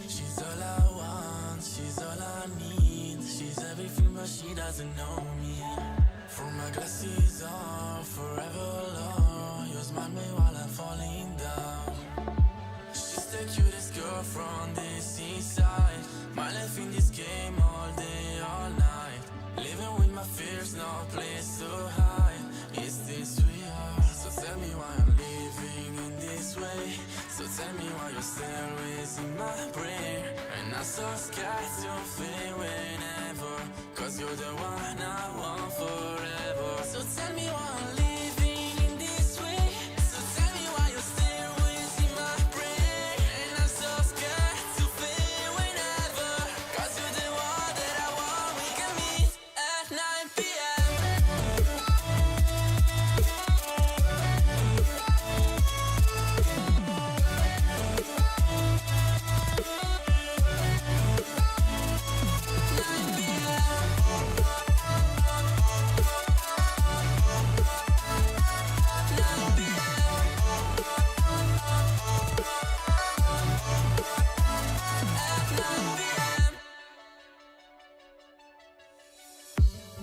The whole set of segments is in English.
She's all I want, she's all I need. She's everything but she doesn't know me. From my glasses off, forever alone. You smile me while I'm falling down. She's the cutest girl from this east side. My life in this game all day, all night. Living with my fears, no place to hide. Is this real? So tell me why I'm living in this way. So tell me why you're still raising my brain. And I'm so scared to fade whenever, cause you're the one I want forever. So tell me why I'm living in this way. So tell me why you're still raising my brain. And I'm so scared to fade whenever, cause you're the one that I want. We can meet at 9 p.m.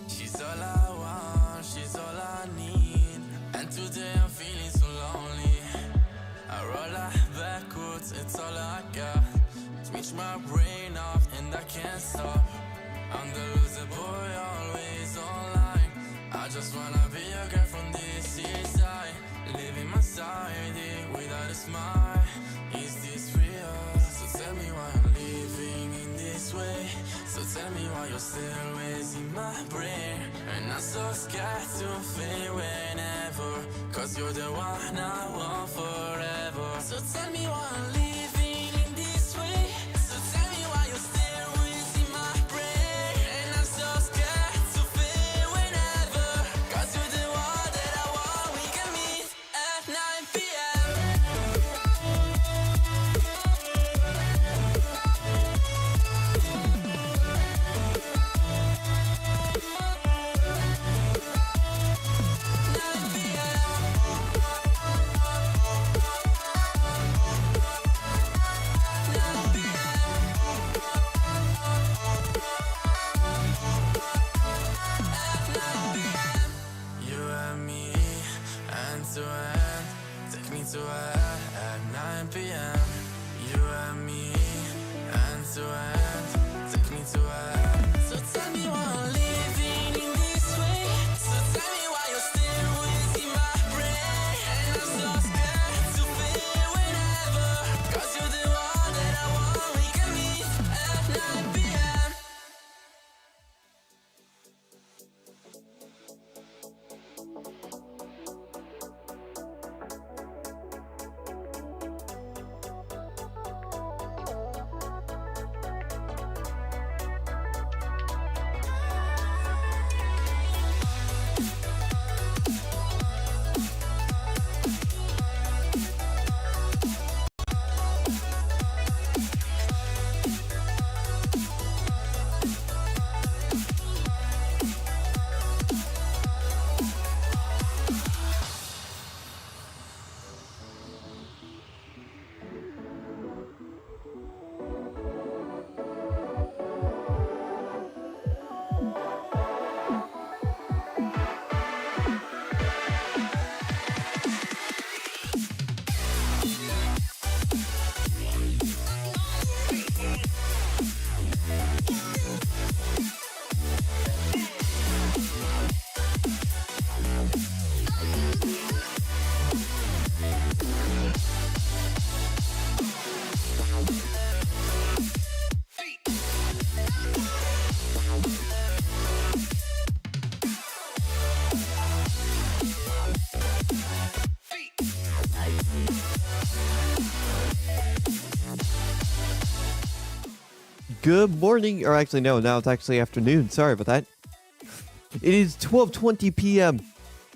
She's all I want, she's all I need. And today I'm feeling so lonely. I roll out backwards, it's all I got. Switch my brain off and I can't stop. I'm the loser boy, always online. I just wanna be a girl from this east side. Living my side without a smile. Is this real? So tell me why I'm living in this way. So tell me why you're still raising my brain. And I'm so scared to fade whenever, cause you're the one I want forever. So tell me why I'm living in this way. So tell me why you're still raising my brain. And I'm so scared to fade whenever, cause you're the one that I want. We can meet at 9 p.m. You and me, end to end. Take me to hell at 9 p.m. You and me, end to end. Take me to hell. So tell me why I'm living in this way. So tell me why you're still raising my brain. And I'm so scared to fade whenever, cause you're the one that I want. We can meet at 9 p.m. Good morning, or actually no, now it's actually afternoon. Sorry about that. It is 12:20 p.m.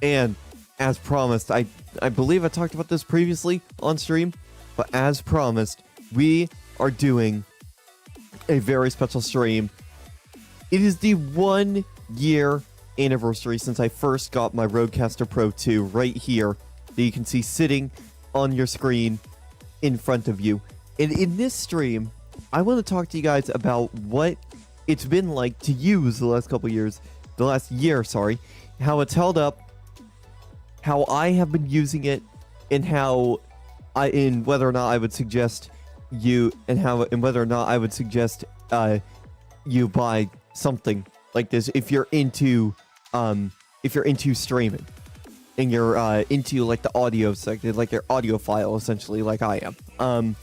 and as promised, I believe I talked about this previously on stream, but as promised, we are doing a very special stream. It is the 1 year anniversary since I first got my RodeCaster Pro 2 right here that you can see sitting on your screen in front of you. And in this stream, I want to talk to you guys about what it's been like to use the last year, how it's held up, how I have been using it, and whether or not I would suggest you you buy something like this if you're into streaming and you're into like the audio section, like your audiophile essentially, like I am.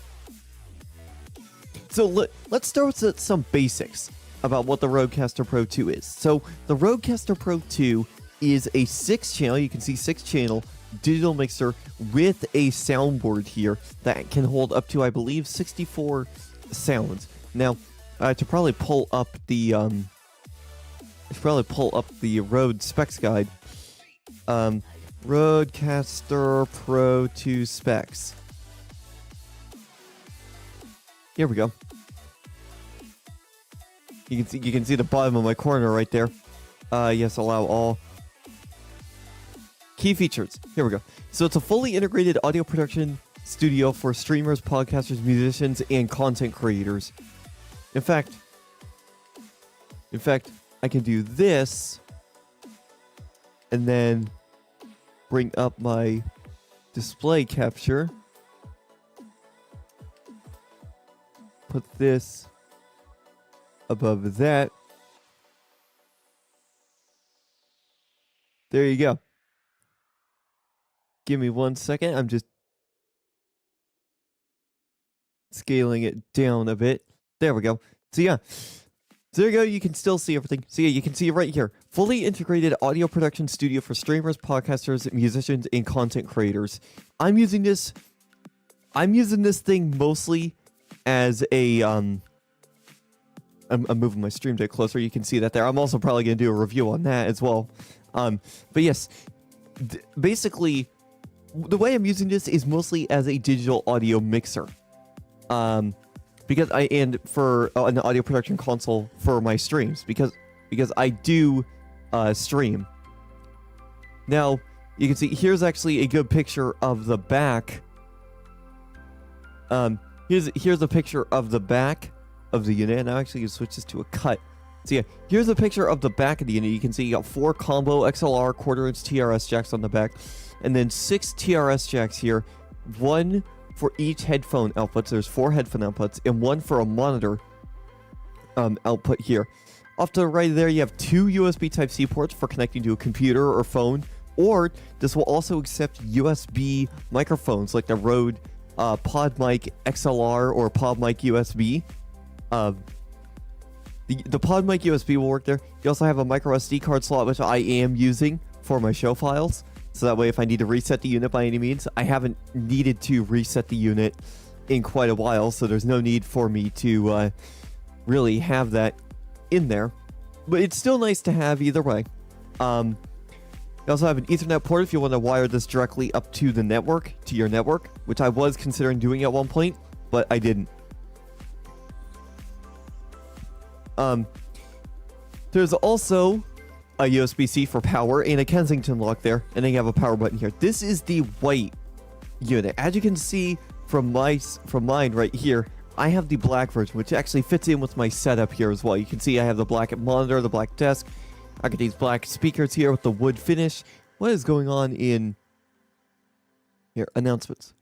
So let's start with some basics about what the RodeCaster Pro 2 is. So the RodeCaster Pro 2 is a 6-channel, you can see 6-channel digital mixer with a soundboard here that can hold up to, I believe, 64 sounds. Now, to probably pull up the Rode specs guide. RodeCaster Pro 2 specs. Here we go. You can see the bottom of my corner right there. Yes, allow all. Key features. Here we go. So it's a fully integrated audio production studio for streamers, podcasters, musicians, and content creators. In fact, I can do this and then bring up my display capture. Put this above that. There you go. Give me 1 second. I'm just scaling it down a bit. There we go. So yeah. So there you go. You can still see everything. So yeah, you can see it right here. Fully integrated audio production studio for streamers, podcasters, musicians, and content creators. I'm using this thing mostly as a I'm moving my stream deck closer. You can see that there. I'm also probably going to do a review on that as well. But yes, basically, the way I'm using this is mostly as a digital audio mixer. Because for an audio production console for my streams, because I do stream. Now, you can see here's actually a good picture of the back. Here's a picture of the back of the unit, and I'm actually going to switch this to a cut. So yeah, here's a picture of the back of the unit. You can see you got 4 combo XLR 1/4-inch TRS jacks on the back, and then 6 TRS jacks here, 1 for each headphone output. So there's 4 headphone outputs, and 1 for a monitor output here. Off to the right there, you have 2 USB Type-C ports for connecting to a computer or phone, or this will also accept USB microphones like the Rode PodMic XLR or PodMic USB. The PodMic USB will work there. You also have a micro SD card slot, which I am using for my show files. So that way, if I need to reset the unit by any means, I haven't needed to reset the unit in quite a while, so there's no need for me to really have that in there. But it's still nice to have either way. You also have an Ethernet port if you want to wire this directly up to the network, to your network, which I was considering doing at one point, but I didn't. There's also a USB-C for power and a Kensington lock there, and then you have a power button here. This is the white unit. As you can see from mine right here, I have the black version, which actually fits in with my setup here as well. You can see I have the black monitor, the black desk. I got these black speakers here with the wood finish. What is going on in here? Announcements.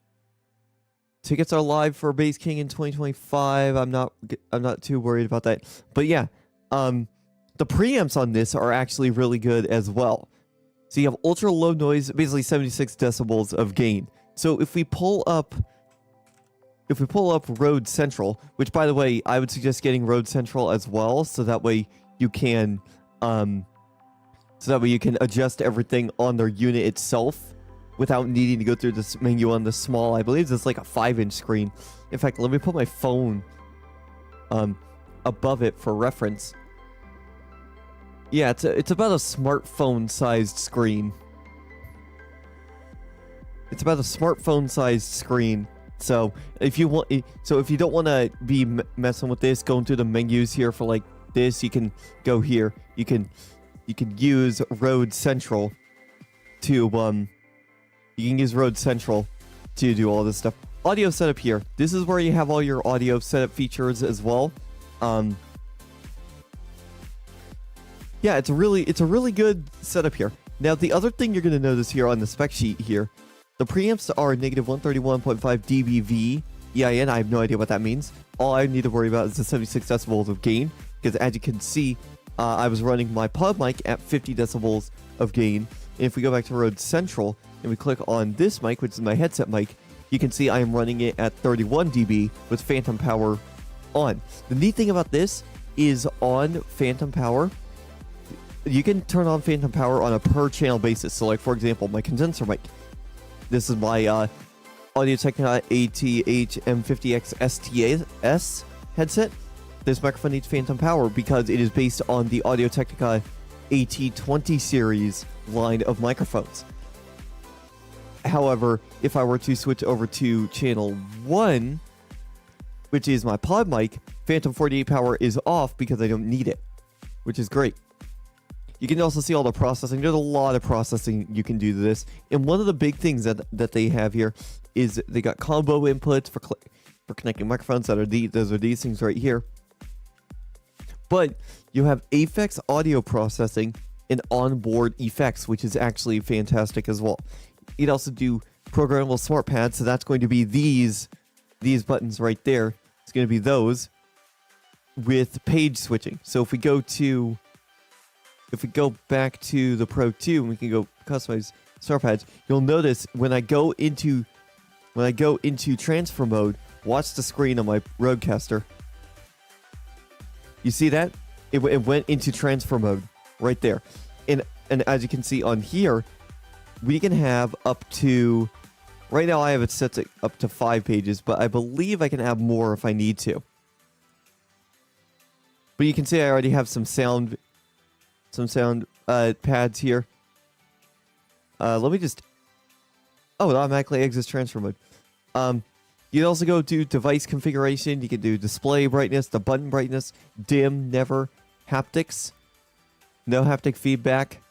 Tickets are live for Base King in 2025. I'm not too worried about that. But yeah, the preamps on this are actually really good as well. So you have ultra low noise, basically 76 decibels of gain. So if we pull up Rode Central, which by the way, I would suggest getting Rode Central as well, so that way you can adjust everything on their unit itself without needing to go through this menu on the small, I believe it's like a 5-inch screen. In fact, let me put my phone above it for reference. Yeah, it's about a smartphone-sized screen. It's about a smartphone-sized screen So if you don't want to be messing with this, going through the menus here for like this, you can go here. You can use Rode Central to do all this stuff. Audio setup here. This is where you have all your audio setup features as well. Yeah, it's a really good setup here. Now, the other thing you're going to notice here on the spec sheet here, the preamps are negative 131.5 dBV EIN. I have no idea what that means. All I need to worry about is the 76 decibels of gain, because as you can see, I was running my pod mic at 50 decibels of gain. And if we go back to Rode Central and we click on this mic, which is my headset mic, you can see I am running it at 31 dB with phantom power on. The neat thing about this is on phantom power, you can turn on phantom power on a per channel basis. So like, for example, my condenser mic. This is my Audio-Technica ATH M50X STS headset. This microphone needs phantom power because it is based on the Audio-Technica AT20 series line of microphones. However, if I were to switch over to channel 1, which is my pod mic, phantom 48 power is off because I don't need it, which is great. You can also see all the processing. There's a lot of processing you can do to this. And one of the big things that they have here is they got combo inputs for connecting microphones. Those are these things right here. But you have Aphex audio processing and onboard effects, which is actually fantastic as well. You'd also do programmable smart pads, so that's going to be these buttons right there. It's going to be those with page switching. So if we go back to the Pro 2 and we can go customize smart pads, you'll notice when I go into transfer mode, watch the screen on my RodeCaster. You see that? It went into transfer mode right there. And as you can see on here, we can have up to, right now I have it set to up to 5 pages, but I believe I can add more if I need to. But you can see I already have some sound pads here. Let me just, it automatically exits transfer mode. You can also go to device configuration. You can do display brightness, the button brightness, dim, never, haptics, no haptic feedback.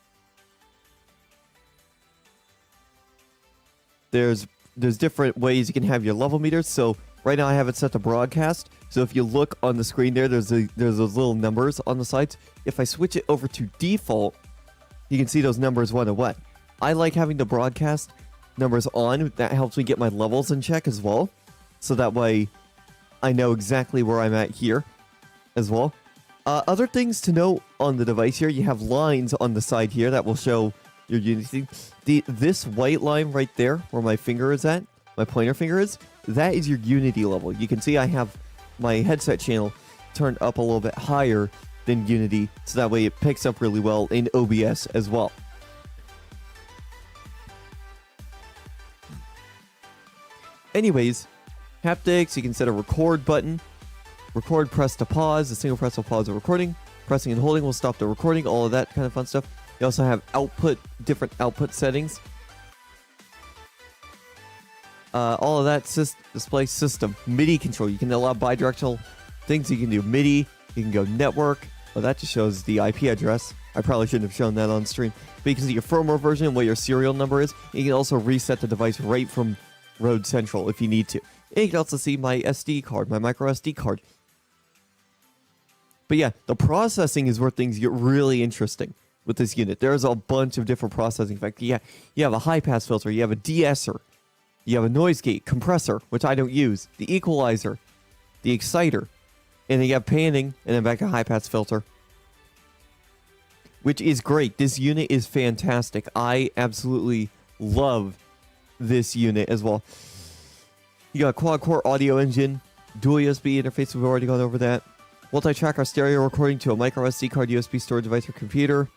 There's different ways you can have your level meters. So right now I have it set to broadcast. So if you look on the screen there's those little numbers on the sides. If I switch it over to default, you can see those numbers one away. I like having the broadcast numbers on. That helps me get my levels in check as well. So that way I know exactly where I'm at here as well. Other things to note on the device here, you have lines on the side here that will show your unity. This white line right there where my finger is at, my pointer finger is, that is your unity level. You can see I have my headset channel turned up a little bit higher than unity, so that way it picks up really well in OBS as well. Anyways, haptics, you can set a record button. Record, press to pause. A single press will pause the recording. Pressing and holding will stop the recording. All of that kind of fun stuff. You also have different output settings. All of that display system. MIDI control. You can allow bidirectional things. You can do MIDI. You can go network. Well, that just shows the IP address. I probably shouldn't have shown that on stream. But you can see your firmware version, what your serial number is. You can also reset the device right from Rode Central if you need to. And you can also see my SD card, my micro SD card. But yeah, the processing is where things get really interesting with this unit. There's a bunch of different processing. In fact, yeah, you have a high pass filter, you have a de-esser, you have a noise gate, compressor, which I don't use, the equalizer, the exciter, and then you have panning, and then back to high pass filter, which is great. This unit is fantastic. I absolutely love this unit as well. You got a quad-core audio engine, dual USB interface, we've already gone over that. Multi-track or stereo recording to a micro SD card, USB storage device or computer.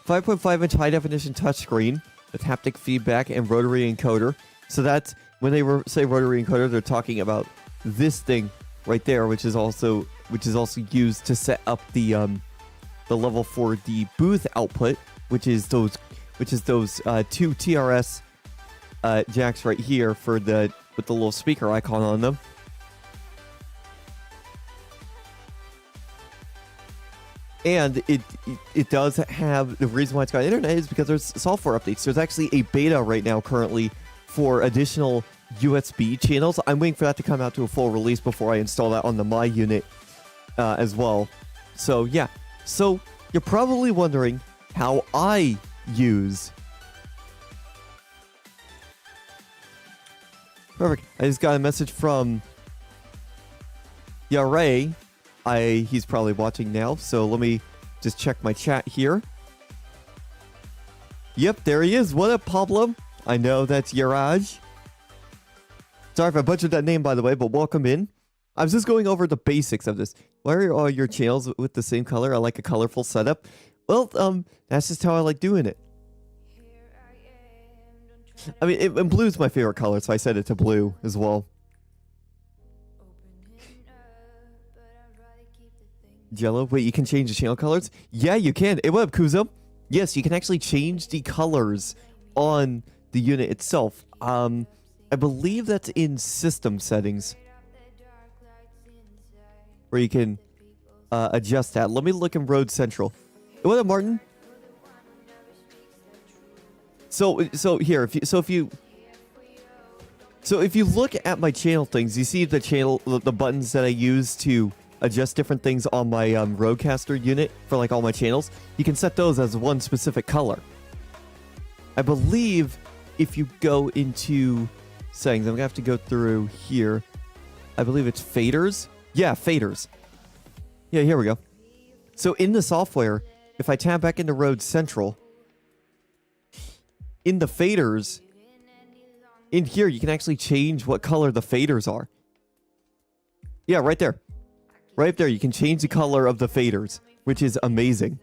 5.5-inch high-definition touchscreen with haptic feedback and rotary encoder. So that's, when they say rotary encoder, they're talking about this thing right there, which is also used to set up the level for the booth output, which is those two TRS jacks right here for the with the little speaker icon on them. And it does have, the reason why it's got internet is because there's software updates. There's actually a beta right now currently for additional USB channels. I'm waiting for that to come out to a full release before I install that on the My unit as well. So yeah, so you're probably wondering how I use. Perfect. I just got a message from Yare. He's probably watching now, so let me just check my chat here. Yep, there he is. What up, Pablo? I know that's Yaraj. Sorry if I butchered that name, by the way, but welcome in. I was just going over the basics of this. Why are all your channels with the same color? I like a colorful setup. Well, that's just how I like doing it. I mean, and blue's my favorite color, so I set it to blue as well. Jello, wait, you can change the channel colors? Yeah, you can. Hey, what up, Kuzo? Yes, you can actually change the colors on the unit itself. I believe that's in system settings, where you can adjust that. Let me look in Rode Central. Hey, what up, Martin? So here, if you look at my channel things, you see the buttons that I use to adjust different things on my RodeCaster unit for like all my channels. You can set those as one specific color. I believe if you go into settings, I'm gonna have to go through here. I believe it's faders. Yeah, faders. Yeah, here we go. So in the software, if I tab back into Rode Central, in the faders, in here you can actually change what color the faders are. Yeah, right there. Right there, you can change the color of the faders, which is amazing.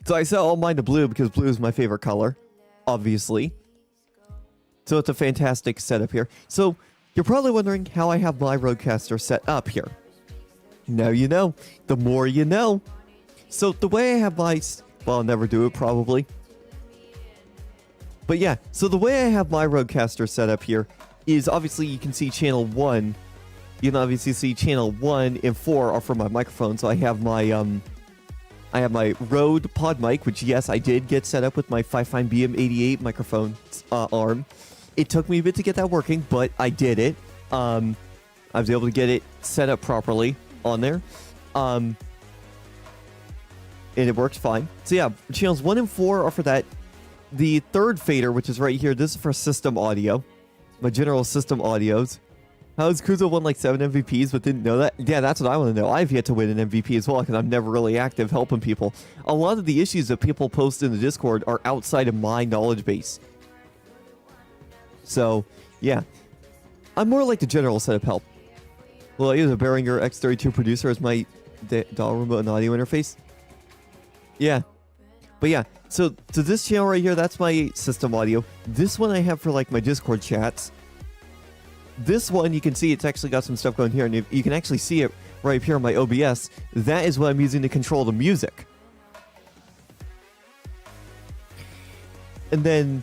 So I set all mine to blue because blue is my favorite color, obviously. So it's a fantastic setup here. So you're probably wondering how I have my RodeCaster set up here. Now you know. The more you know. So the way I have my... Well, I'll never do it, probably. But yeah, so the way I have my RodeCaster set up here is obviously you can see channel 1. You can obviously see channel 1 and 4 are for my microphone. So I have my Rode Pod mic, which yes, I did get set up with my Fifine BM88 microphone arm. It took me a bit to get that working, but I did it. I was able to get it set up properly on there. And it works fine. So yeah, channels 1 and 4 are for that. The third fader, which is right here, this is for system audio. My general system audios. How's Kuzo won like 7 MVPs but didn't know that? Yeah, that's what I want to know. I've yet to win an MVP as well because I'm never really active helping people. A lot of the issues that people post in the Discord are outside of my knowledge base. So, yeah. I'm more like the general setup help. Well, I use a Behringer X32 producer as my DAW remote and audio interface. Yeah. But yeah, so this channel right here, that's my system audio. This one I have for like my Discord chats. This one, you can see it's actually got some stuff going here, and you can actually see it right here on my OBS. That is what I'm using to control the music. And then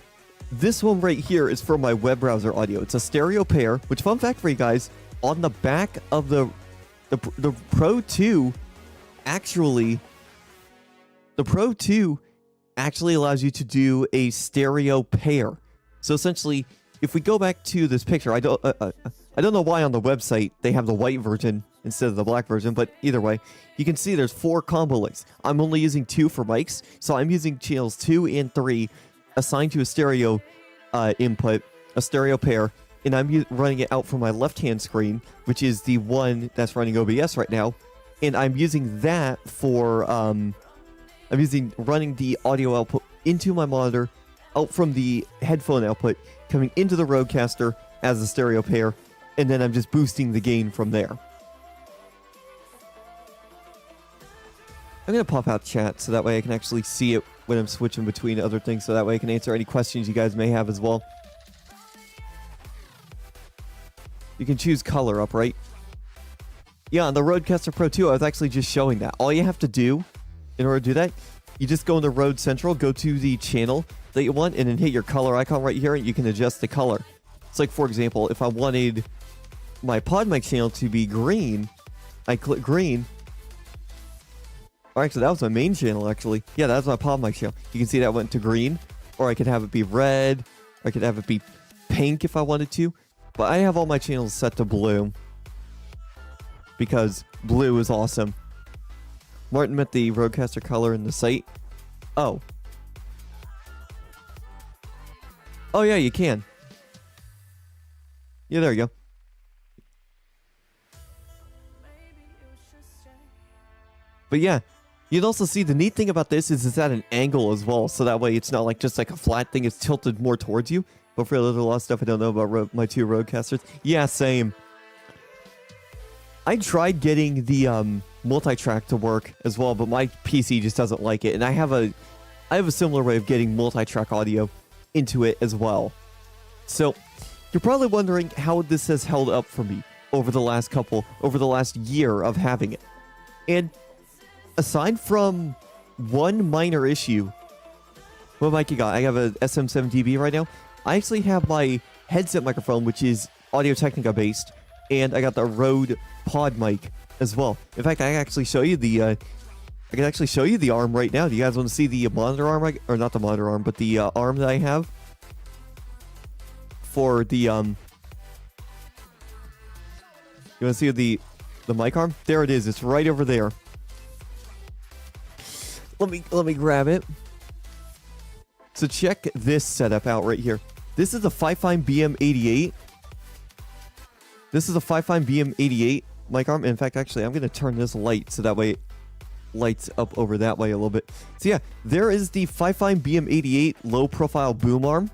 this one right here is for my web browser audio. It's a stereo pair, which, fun fact for you guys, on the back of the Pro 2, actually, the Pro 2 actually allows you to do a stereo pair. So essentially, if we go back to this picture, I don't know why on the website they have the white version instead of the black version, but either way, you can see there's 4 combo links. I'm only using 2 for mics, so I'm using channels 2 and 3 assigned to a stereo input, a stereo pair, and I'm running it out from my left-hand screen, which is the one that's running OBS right now, and I'm using that for, running the audio output into my monitor, out from the headphone output, coming into the RodeCaster as a stereo pair, and then I'm just boosting the gain from there. I'm going to pop out chat so that way I can actually see it when I'm switching between other things, so that way I can answer any questions you guys may have as well. You can choose color up, right? Yeah, on the RodeCaster Pro 2, I was actually just showing that. All you have to do in order to do that, you just go into Rode Central, go to the channel that you want, and then hit your color icon right here, and you can adjust the color. It's like, for example, if I wanted my pod mic channel to be green, I click green. Or actually, that was my main channel, actually. Yeah, that was my pod mic channel. You can see that went to green. Or I could have it be red. Or I could have it be pink if I wanted to. But I have all my channels set to blue. Because blue is awesome. Martin met the RodeCaster color in the site. Oh. Oh, yeah, you can. Yeah, there you go. But yeah, you'd also see the neat thing about this is it's at an angle as well. So that way it's not like just like a flat thing. It's tilted more towards you. But for a lot of stuff I don't know about my two RodeCasters. Yeah, same. I tried getting the multi-track to work as well, but my PC just doesn't like it. And I have a similar way of getting multi-track audio into it as well. So you're probably wondering how this has held up for me over the last year of having it. And aside from one minor issue, what mic you got? I have a SM7DB right now. I actually have my headset microphone, which is Audio-Technica based, and I got the Rode pod mic as well. In fact, I can actually show you the arm right now. Do you guys want to see the monitor arm, or not the monitor arm, but the arm that I have for the You want to see the mic arm? There it is. It's right over there. Let me grab it. So check this setup out right here. This is a Fifine BM88. This is a Fifine BM88 mic arm. In fact, actually, I'm going to turn this light so that way it lights up over that way a little bit. So yeah, there is the Fifine BM88 low profile boom arm.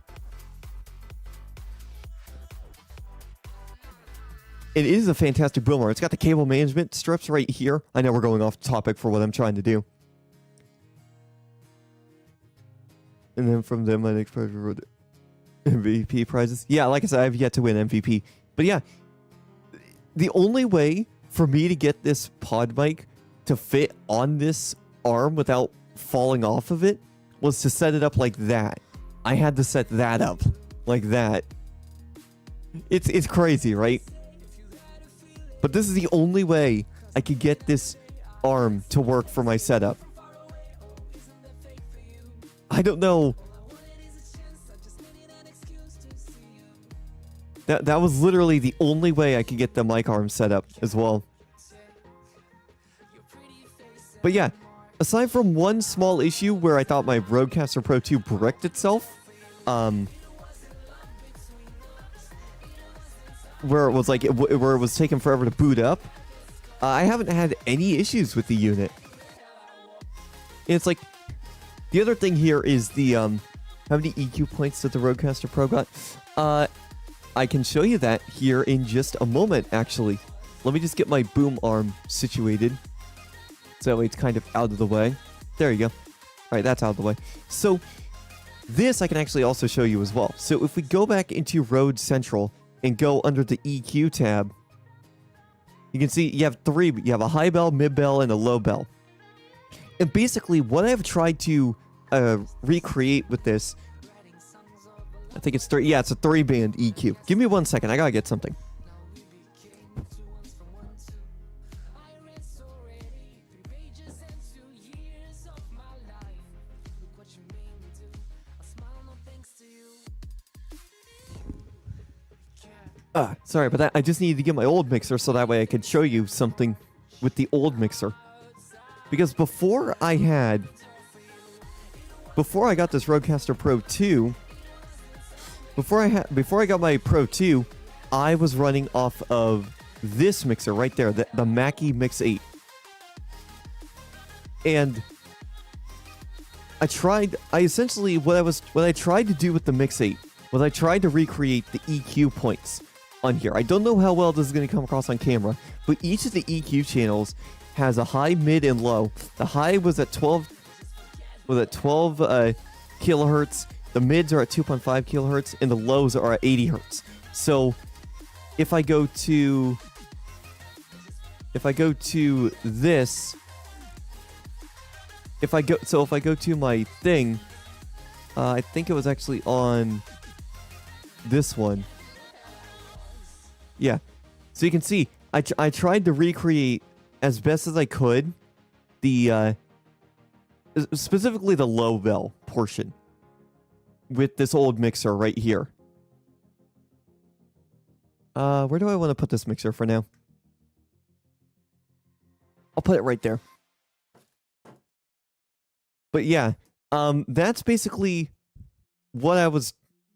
It is a fantastic boom arm. It's got the cable management strips right here. I know we're going off topic for what I'm trying to do. And then from them, my next project wrote MVP prizes. Yeah, like I said, I've yet to win MVP. But yeah, the only way for me to get this pod mic to fit on this arm without falling off of it was to set it up like that. I had to set that up like that. It's crazy, right? But this is the only way I could get this arm to work for my setup. I don't know. That was literally the only way I could get the mic arm set up as well. But yeah, aside from one small issue where I thought my RodeCaster Pro 2 bricked itself, where it was like where it was taking forever to boot up, I haven't had any issues with the unit. And it's like, the other thing here is the how many EQ points did the RodeCaster Pro got? I can show you that here in just a moment, actually. Let me just get my boom arm situated. So that way it's kind of out of the way. There you go. All right, that's out of the way. So this I can actually also show you as well. So if we go back into Rode Central and go under the EQ tab, you can see you have three. You have a high bell, mid bell, and a low bell. And basically what I've tried to recreate with this, I think it's three. Yeah, it's a 3-band EQ. Give me 1 second. I gotta get something. Sorry about that. I just needed to get my old mixer so that way I could show you something with the old mixer. Because before I got this RodeCaster Pro 2, before I got my Pro 2, I was running off of this mixer right there, the Mackie Mix 8. And what I tried to do with the Mix 8 was I tried to recreate the EQ points on here. I don't know how well this is going to come across on camera, but each of the EQ channels has a high, mid, and low. The high was at 12 kilohertz. The mids are at 2.5 kilohertz, and the lows are at 80 hertz. So if I go to this, if I go to my thing, I think it was actually on this one. Yeah. So you can see, I tried to recreate as best as I could the, specifically the low bell portion with this old mixer right here. Where do I want to put this mixer for now? I'll put it right there. But yeah, that's basically what I was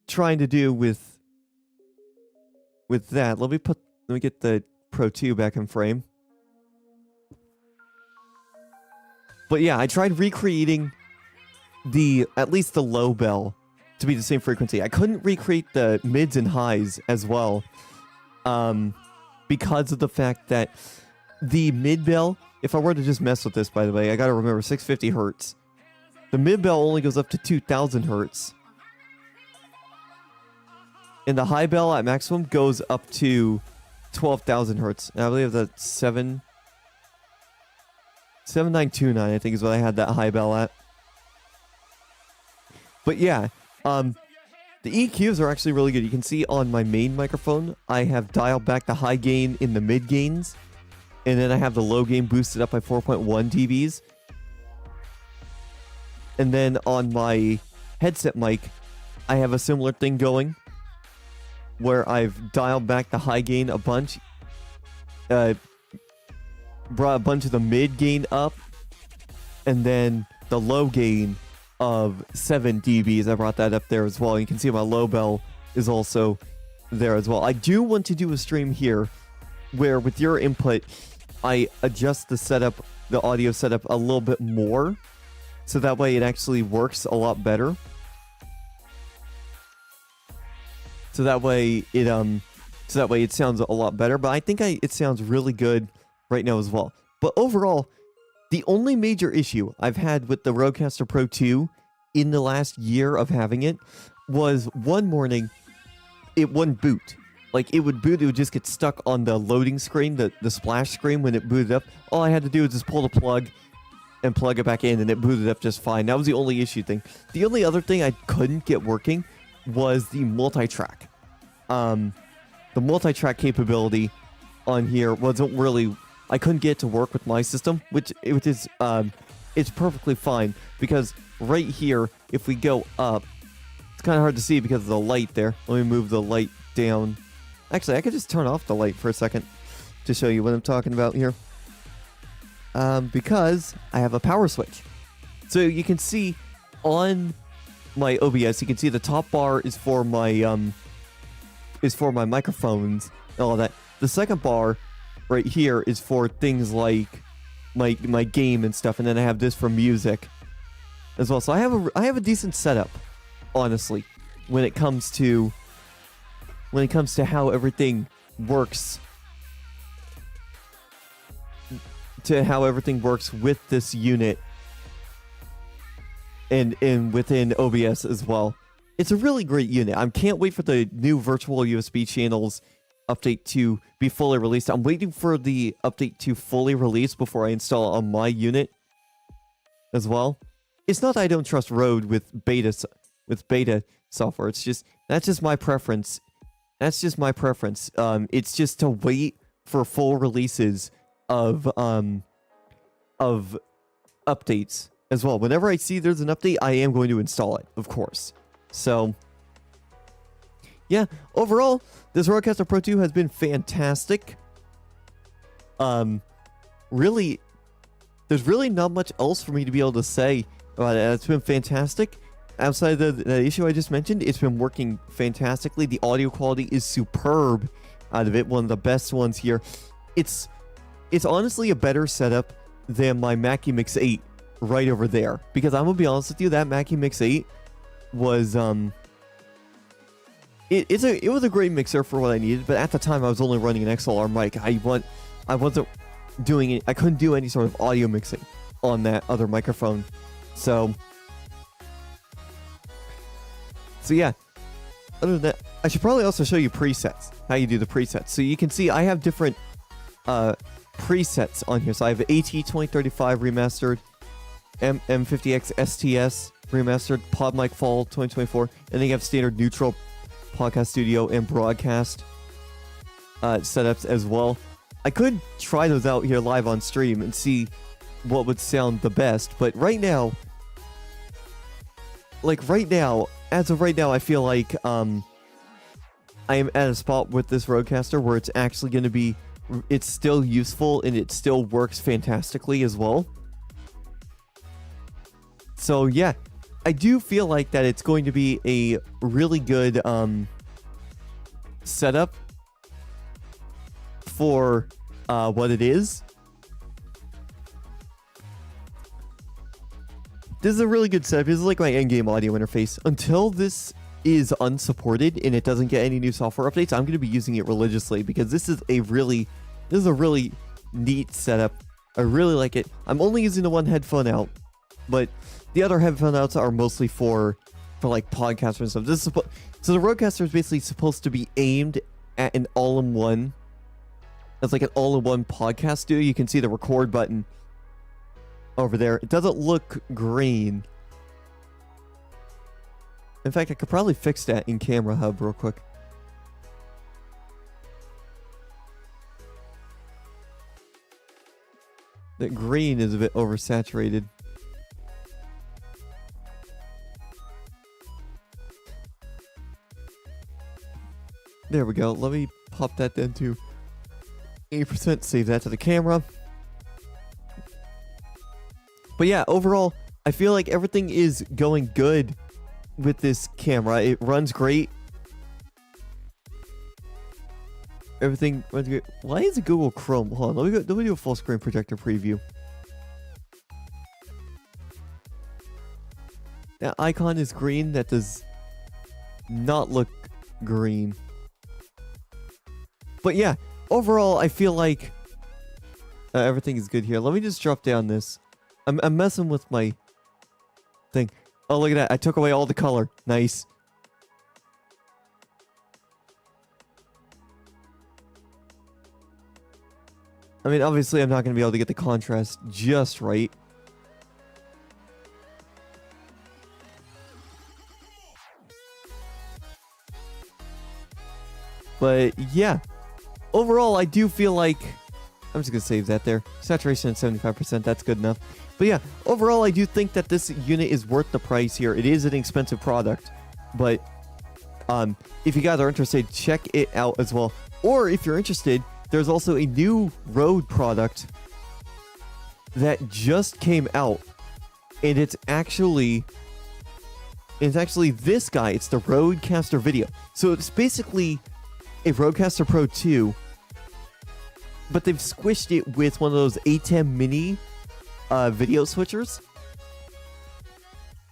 trying to do with that. Let me get the Pro 2 back in frame. But yeah, I tried recreating at least the low bell to be the same frequency. I couldn't recreate the mids and highs as well, because of the fact that the mid bell, if I were to just mess with this, by the way, I gotta remember 650 hertz. The mid bell only goes up to 2000 hertz. And the high bell at maximum goes up to 12,000 hertz. And I believe that's 7929, I think, is what I had that high bell at. But yeah, the EQs are actually really good. You can see on my main microphone, I have dialed back the high gain in the mid gains. And then I have the low gain boosted up by 4.1 dBs. And then on my headset mic, I have a similar thing going, where I've dialed back the high gain a bunch, brought a bunch of the mid gain up, and then the low gain of 7 dBs, I brought that up there as well. You can see my low bell is also there as well. I do want to do a stream here where with your input, I adjust the audio setup a little bit more, so that way it actually works a lot better. So that way it sounds a lot better. But I think it sounds really good right now as well. But overall, the only major issue I've had with the RodeCaster Pro 2 in the last year of having it was one morning it wouldn't boot. Like, it would boot, it would just get stuck on the loading screen, the splash screen when it booted up. All I had to do was just pull the plug and plug it back in, and it booted up just fine. That was the only issue thing. The only other thing I couldn't get working was the multi-track. The multi-track capability on here wasn't really... I couldn't get it to work with my system, which is it's perfectly fine, because right here, if we go up, it's kind of hard to see because of the light there. Let me move the light down. Actually, I could just turn off the light for a second to show you what I'm talking about here. Because I have a power switch. So you can see on my OBS, you can see the top bar is for my microphones and all that. The second bar right here is for things like my game and stuff, and then I have this for music as well. So I have a decent setup, honestly, when it comes to how everything works, with this unit and within OBS as well. It's a really great unit. I can't wait for the new virtual USB channels update to be fully released. I'm waiting for the update to fully release before I install it on my unit as well. It's not that I don't trust Rode with beta software. It's just that's just my preference. It's just to wait for full releases of updates as well. Whenever I see there's an update, I am going to install it, of course. So, yeah, overall, this RodeCaster Pro 2 has been fantastic. Really, there's really not much else for me to be able to say about it. It's been fantastic. Outside of the issue I just mentioned, it's been working fantastically. The audio quality is superb out of it. One of the best ones here. It's honestly a better setup than my Mackie Mix 8 right over there. Because I'm going to be honest with you, that Mackie Mix 8 was... It was a great mixer for what I needed, but at the time I was only running an XLR mic. I wasn't doing it. I couldn't do any sort of audio mixing on that other microphone. So yeah, other than that, I should probably also show you presets, how you do the presets. So you can see I have different presets on here. So I have AT2035 remastered, M50X STS remastered, PodMic Fall 2024, and then you have standard neutral, podcast studio, and broadcast. setups as well. I could try those out here live on stream and see what would sound the best, but right now, as of right now, I feel like I am at a spot with this RodeCaster where it's actually going to be, it's still useful and it still works fantastically as well. So yeah, I do feel like that it's going to be a really good setup for what it is. This is a really good setup. This is like my in-game audio interface. Until this is unsupported and it doesn't get any new software updates, I'm going to be using it religiously because this is a really neat setup. I really like it. I'm only using the one headphone out, but the other headphone outs are mostly for like podcasters and stuff. This is so the RodeCaster is basically supposed to be aimed at an all-in-one. It's like an all-in-one podcast studio. You can see the record button over there. It doesn't look green. In fact, I could probably fix that in Camera Hub real quick. That green is a bit oversaturated. There we go. Let me pop that down to 80%. Save that to the camera. But yeah, overall, I feel like everything is going good with this camera. It runs great. Everything runs great. Why is it Google Chrome? Hold on, let me do a full screen projector preview. That icon is green. That does not look green. But yeah, overall, I feel like everything is good here. Let me just drop down this. I'm messing with my thing. Oh, look at that. I took away all the color. Nice. I mean, obviously, I'm not going to be able to get the contrast just right. But yeah, overall, I do feel like I'm just going to save that there. Saturation at 75%. That's good enough. But yeah, overall, I do think that this unit is worth the price here. It is an expensive product. But if you guys are interested, check it out as well. Or if you're interested, there's also a new Rode product that just came out. And it's actually this guy. It's the RodeCaster Video. So it's basically a RodeCaster Pro 2, but they've squished it with one of those A10 mini video switchers,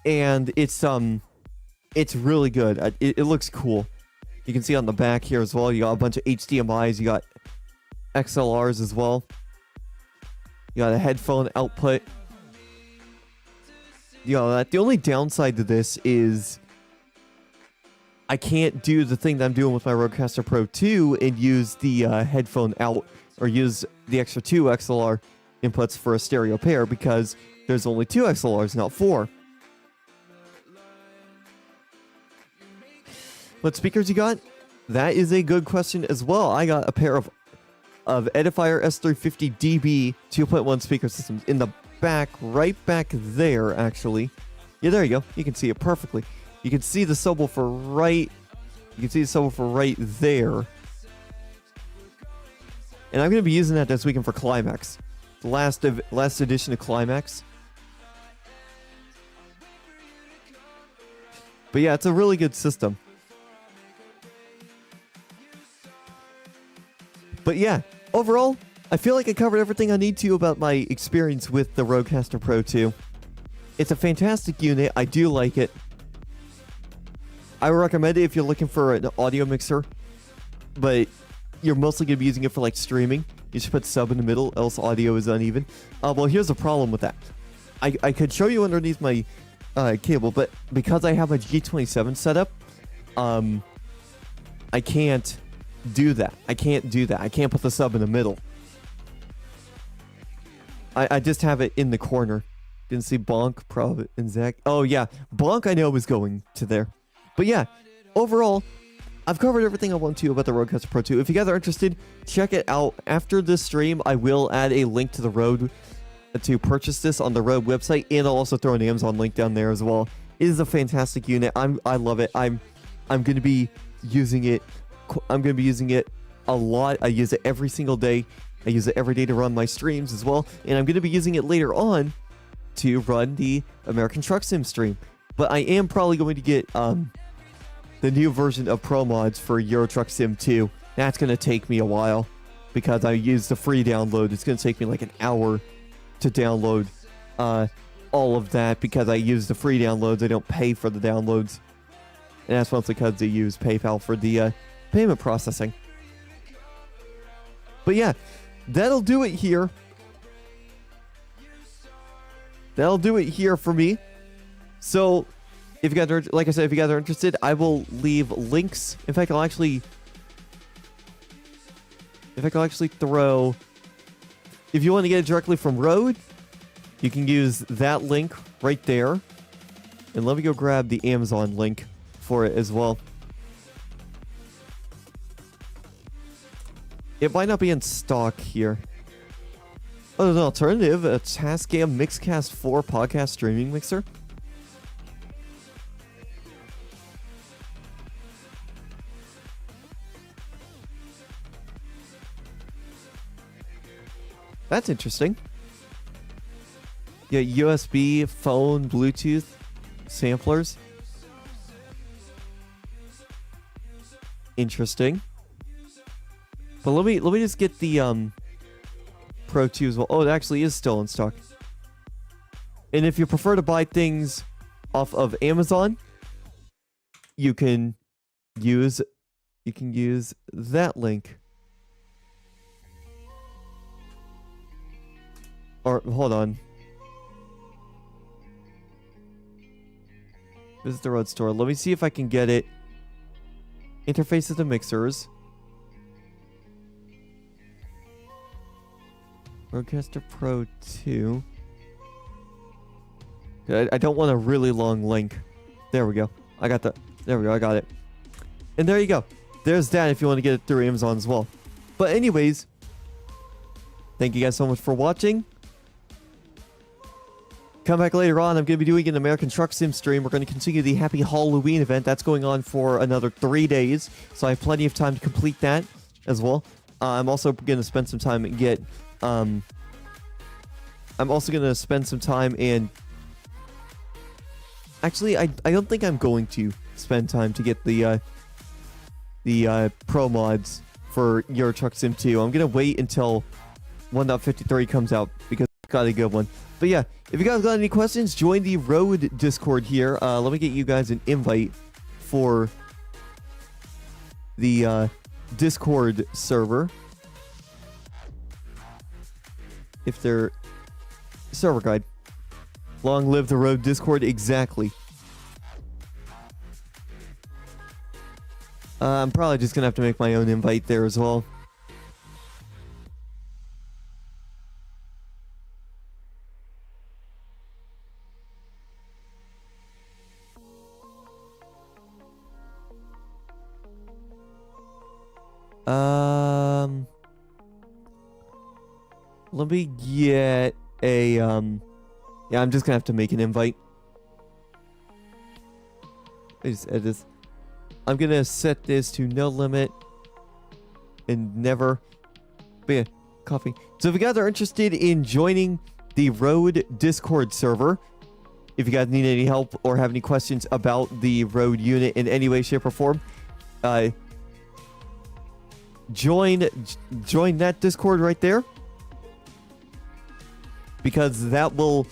and it's really good. It looks cool. You can see on the back here as well. You got a bunch of HDMI's. You got XLRs as well. You got a headphone output. You know that. The only downside to this is I can't do the thing that I'm doing with my RodeCaster Pro 2 and use the headphone out or use the extra 2 XLR inputs for a stereo pair because there's only 2 XLRs, not 4. What speakers you got? That is a good question as well. I got a pair of Edifier S350 DB 2.1 speaker systems in the back, right back there, actually. Yeah, there you go. You can see it perfectly. You can see the subwoofer right. You can see the subwoofer right there. And I'm going to be using that this weekend for Climax, the last edition of Climax. But yeah, it's a really good system. But yeah, overall, I feel like I covered everything I need to about my experience with the RodeCaster Pro 2. It's a fantastic unit. I do like it. I would recommend it if you're looking for an audio mixer, but you're mostly going to be using it for like streaming. You should put sub in the middle, else audio is uneven. Well, here's the problem with that. I could show you underneath my cable, but because I have a G27 setup, I can't do that. I can't put the sub in the middle. I just have it in the corner. Didn't see Bonk, Prov, and Zach. Oh yeah, Bonk I know was going to there. But yeah, overall, I've covered everything I want to about the RodeCaster Pro 2. If you guys are interested, check it out. After this stream, I will add a link to the Rode to purchase this on the Rode website, and I'll also throw an Amazon link down there as well. It is a fantastic unit. I love it. I'm going to be using it. I'm going to be using it a lot. I use it every single day. I use it every day to run my streams as well, and I'm going to be using it later on to run the American Truck Sim stream. But I am probably going to get the new version of Pro Mods for Euro Truck Sim 2. That's going to take me a while because I use the free download. It's going to take me like an hour to download all of that because I use the free downloads. I don't pay for the downloads. And that's mostly because they use PayPal for the payment processing. But yeah, that'll do it here. That'll do it here for me. So, if you guys are, like I said, if you guys are interested, I will leave links. In fact, I'll actually throw, if you want to get it directly from Rode, you can use that link right there. And let me go grab the Amazon link for it as well. It might not be in stock here. Oh, there's an alternative, a Tascam Mixcast 4 podcast streaming mixer. That's interesting. Yeah, USB, phone, Bluetooth, samplers. Interesting. But let me just get the Pro 2 as well. Oh, it actually is still in stock. And if you prefer to buy things off of Amazon, you can use that link. Or hold on. Visit the Rode store. Let me see if I can get it. Interfaces to mixers. RodeCaster Pro 2. I don't want a really long link. There we go. There we go. I got it. And there you go. There's that if you want to get it through Amazon as well. But anyways, thank you guys so much for watching. Come back later on. I'm going to be doing an American Truck Sim stream. We're going to continue the Happy Halloween event. That's going on for another 3 days. So I have plenty of time to complete that as well. I'm also going to spend some time and get... I'm also going to spend some time and... Actually, I don't think I'm going to spend time to get the Pro Mods for Euro Truck Sim 2. I'm going to wait until 1.53 comes out because it's got a good one. But yeah, if you guys got any questions, join the Rode Discord here. Let me get you guys an invite for the Discord server. If they're... Server guide. Long live the Rode Discord, exactly. I'm probably just going to have to make my own invite there as well. Let me get a, yeah, I'm just gonna have to make an invite. I just edit this. I'm gonna set this to no limit and never. But yeah, coffee. So if you guys are interested in joining the Rode Discord server, if you guys need any help or have any questions about the Rode unit in any way, shape, or form, join that Discord right there, because that will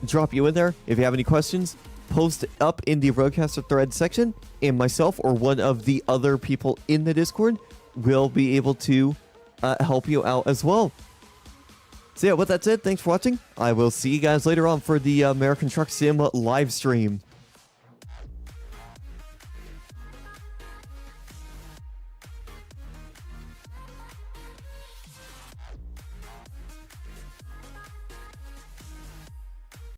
drop you in there. If you have any questions, post up in the RodeCaster thread section, and myself or one of the other people in the Discord will be able to help you out as well. So yeah, with that said, thanks for watching. I will see you guys later on for the American Truck Sim live stream.